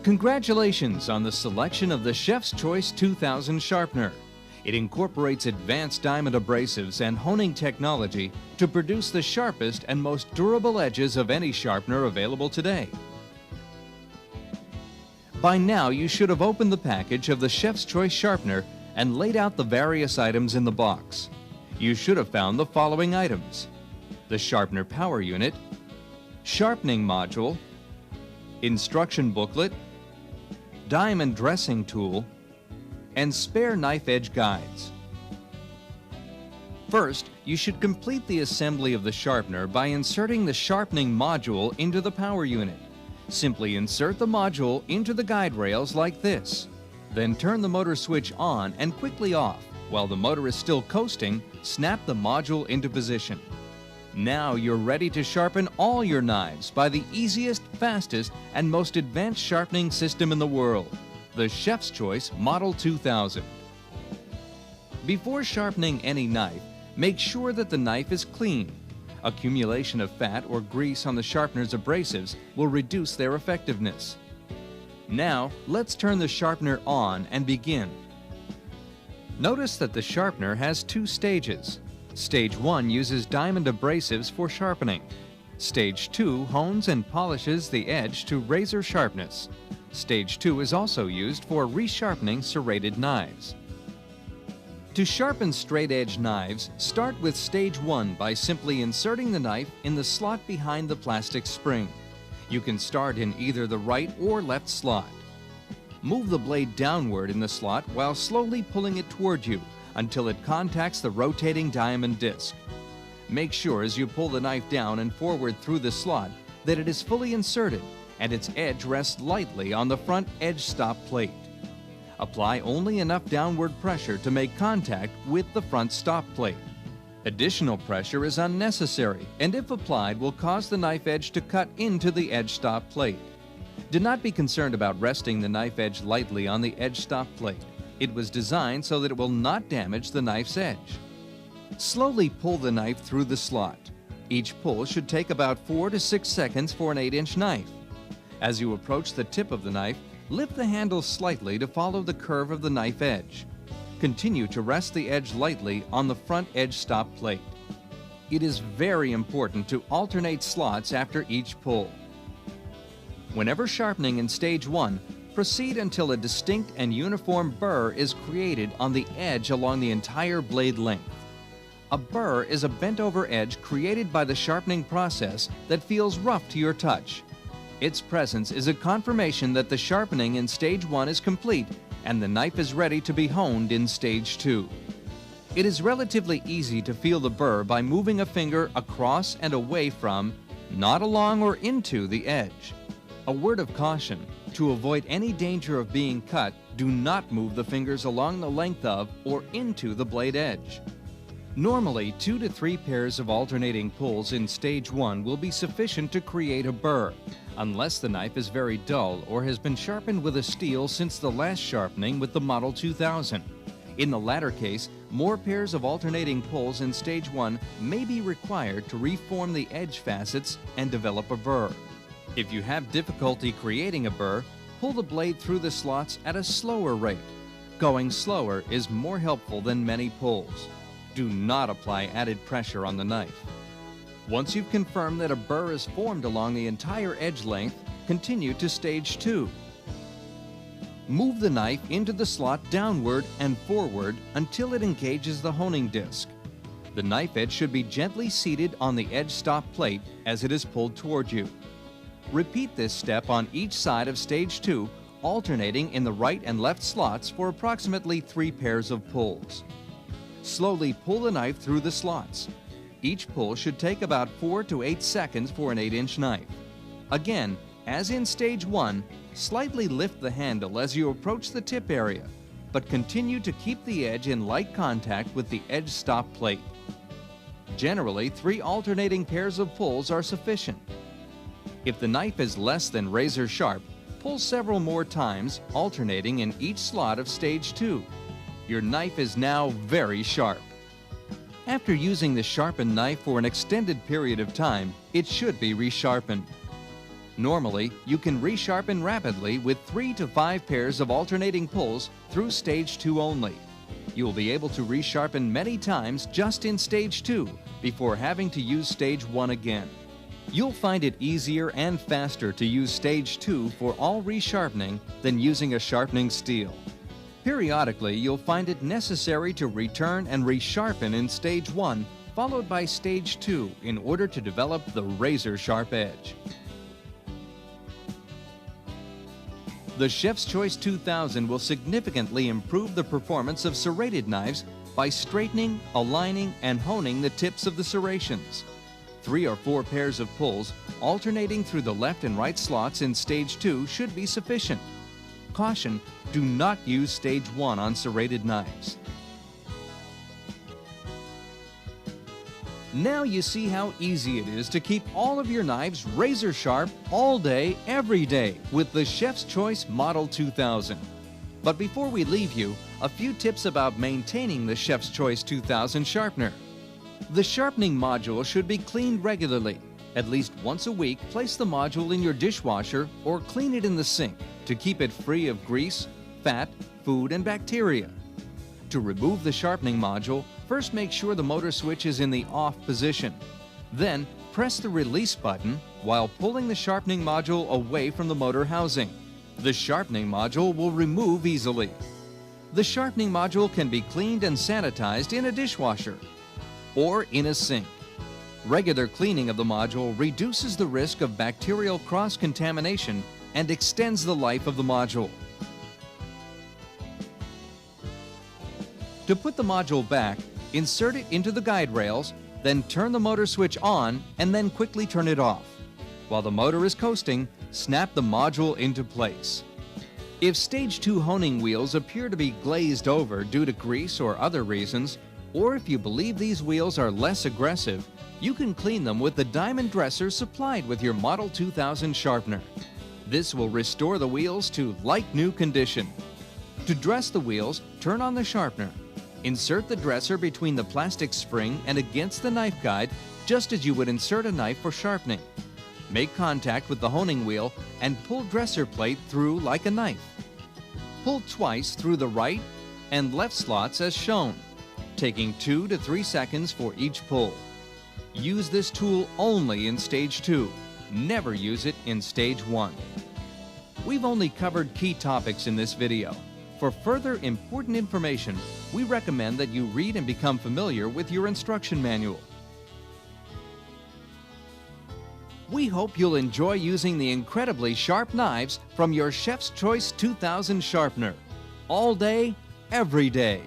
Congratulations on the selection of the Chef's Choice 2000 Sharpener. It incorporates advanced diamond abrasives and honing technology to produce the sharpest and most durable edges of any sharpener available today. By now, you should have opened the package of the Chef's Choice Sharpener and laid out the various items in the box. You should have found the following items: the sharpener power unit, sharpening module, instruction booklet, diamond dressing tool, and spare knife edge guides. First, you should complete the assembly of the sharpener by inserting the sharpening module into the power unit. Simply insert the module into the guide rails like this. Then turn the motor switch on and quickly off. While the motor is still coasting, snap the module into position. Now you're ready to sharpen all your knives by the easiest, fastest, and most advanced sharpening system in the world, the Chef's Choice Model 2000. Before sharpening any knife, make sure that the knife is clean. Accumulation of fat or grease on the sharpener's abrasives will reduce their effectiveness. Now, let's turn the sharpener on and begin. Notice that the sharpener has two stages. Stage 1 uses diamond abrasives for sharpening. Stage 2 hones and polishes the edge to razor sharpness. Stage 2 is also used for resharpening serrated knives. To sharpen straight-edge knives, start with Stage 1 by simply inserting the knife in the slot behind the plastic spring. You can start in either the right or left slot. Move the blade downward in the slot while slowly pulling it toward you until it contacts the rotating diamond disc. Make sure as you pull the knife down and forward through the slot that it is fully inserted and its edge rests lightly on the front edge stop plate. Apply only enough downward pressure to make contact with the front stop plate. Additional pressure is unnecessary and, if applied, will cause the knife edge to cut into the edge stop plate. Do not be concerned about resting the knife edge lightly on the edge stop plate. It was designed so that it will not damage the knife's edge. Slowly pull the knife through the slot. Each pull should take about 4 to 6 seconds for an 8-inch knife. As you approach the tip of the knife, lift the handle slightly to follow the curve of the knife edge. Continue to rest the edge lightly on the front edge stop plate. It is very important to alternate slots after each pull. Whenever sharpening in Stage 1, proceed until a distinct and uniform burr is created on the edge along the entire blade length. A burr is a bent-over edge created by the sharpening process that feels rough to your touch. Its presence is a confirmation that the sharpening in Stage 1 is complete and the knife is ready to be honed in Stage 2. It is relatively easy to feel the burr by moving a finger across and away from, not along or into, the edge. A word of caution: to avoid any danger of being cut, do not move the fingers along the length of or into the blade edge. Normally, 2 to 3 pairs of alternating pulls in Stage 1 will be sufficient to create a burr, unless the knife is very dull or has been sharpened with a steel since the last sharpening with the Model 2000. In the latter case, more pairs of alternating pulls in Stage 1 may be required to reform the edge facets and develop a burr. If you have difficulty creating a burr, pull the blade through the slots at a slower rate. Going slower is more helpful than many pulls. Do not apply added pressure on the knife. Once you've confirmed that a burr is formed along the entire edge length, continue to Stage 2. Move the knife into the slot downward and forward until it engages the honing disc. The knife edge should be gently seated on the edge stop plate as it is pulled toward you. Repeat this step on each side of Stage 2, alternating in the right and left slots for approximately 3 pairs of pulls. Slowly pull the knife through the slots. Each pull should take about 4 to 8 seconds for an 8-inch knife. Again, as in Stage 1, slightly lift the handle as you approach the tip area, but continue to keep the edge in light contact with the edge stop plate. Generally, 3 alternating pairs of pulls are sufficient. If the knife is less than razor sharp, pull several more times, alternating in each slot of Stage 2. Your knife is now very sharp. After using the sharpened knife for an extended period of time, it should be resharpened. Normally, you can resharpen rapidly with 3 to 5 pairs of alternating pulls through Stage 2 only. You will be able to resharpen many times just in Stage 2 before having to use Stage 1 again. You'll find it easier and faster to use Stage 2 for all resharpening than using a sharpening steel. Periodically, you'll find it necessary to return and resharpen in Stage 1, followed by Stage 2 in order to develop the razor-sharp edge. The Chef's Choice 2000 will significantly improve the performance of serrated knives by straightening, aligning, and honing the tips of the serrations. 3 or 4 pairs of pulls alternating through the left and right slots in Stage 2 should be sufficient. Caution, do not use Stage 1 on serrated knives. Now you see how easy it is to keep all of your knives razor sharp all day, every day with the Chef's Choice Model 2000. But before we leave you, a few tips about maintaining the Chef's Choice 2000 sharpener. The sharpening module should be cleaned regularly. At least once a week, place the module in your dishwasher or clean it in the sink to keep it free of grease, fat, food, and bacteria. To remove the sharpening module, first make sure the motor switch is in the off position. Then, press the release button while pulling the sharpening module away from the motor housing. The sharpening module will remove easily. The sharpening module can be cleaned and sanitized in a dishwasher or in a sink. Regular cleaning of the module reduces the risk of bacterial cross-contamination and extends the life of the module. To put the module back, insert it into the guide rails, then turn the motor switch on and then quickly turn it off. While the motor is coasting, snap the module into place. If Stage 2 honing wheels appear to be glazed over due to grease or other reasons, or if you believe these wheels are less aggressive, you can clean them with the diamond dresser supplied with your Model 2000 sharpener. This will restore the wheels to like new condition. To dress the wheels, turn on the sharpener. Insert the dresser between the plastic spring and against the knife guide, just as you would insert a knife for sharpening. Make contact with the honing wheel and pull dresser plate through like a knife. Pull twice through the right and left slots as shown, taking 2 to 3 seconds for each pull. Use this tool only in Stage 2. Never use it in Stage 1. We've only covered key topics in this video. For further important information, we recommend that you read and become familiar with your instruction manual. We hope you'll enjoy using the incredibly sharp knives from your Chef's Choice 2000 sharpener. All day, every day.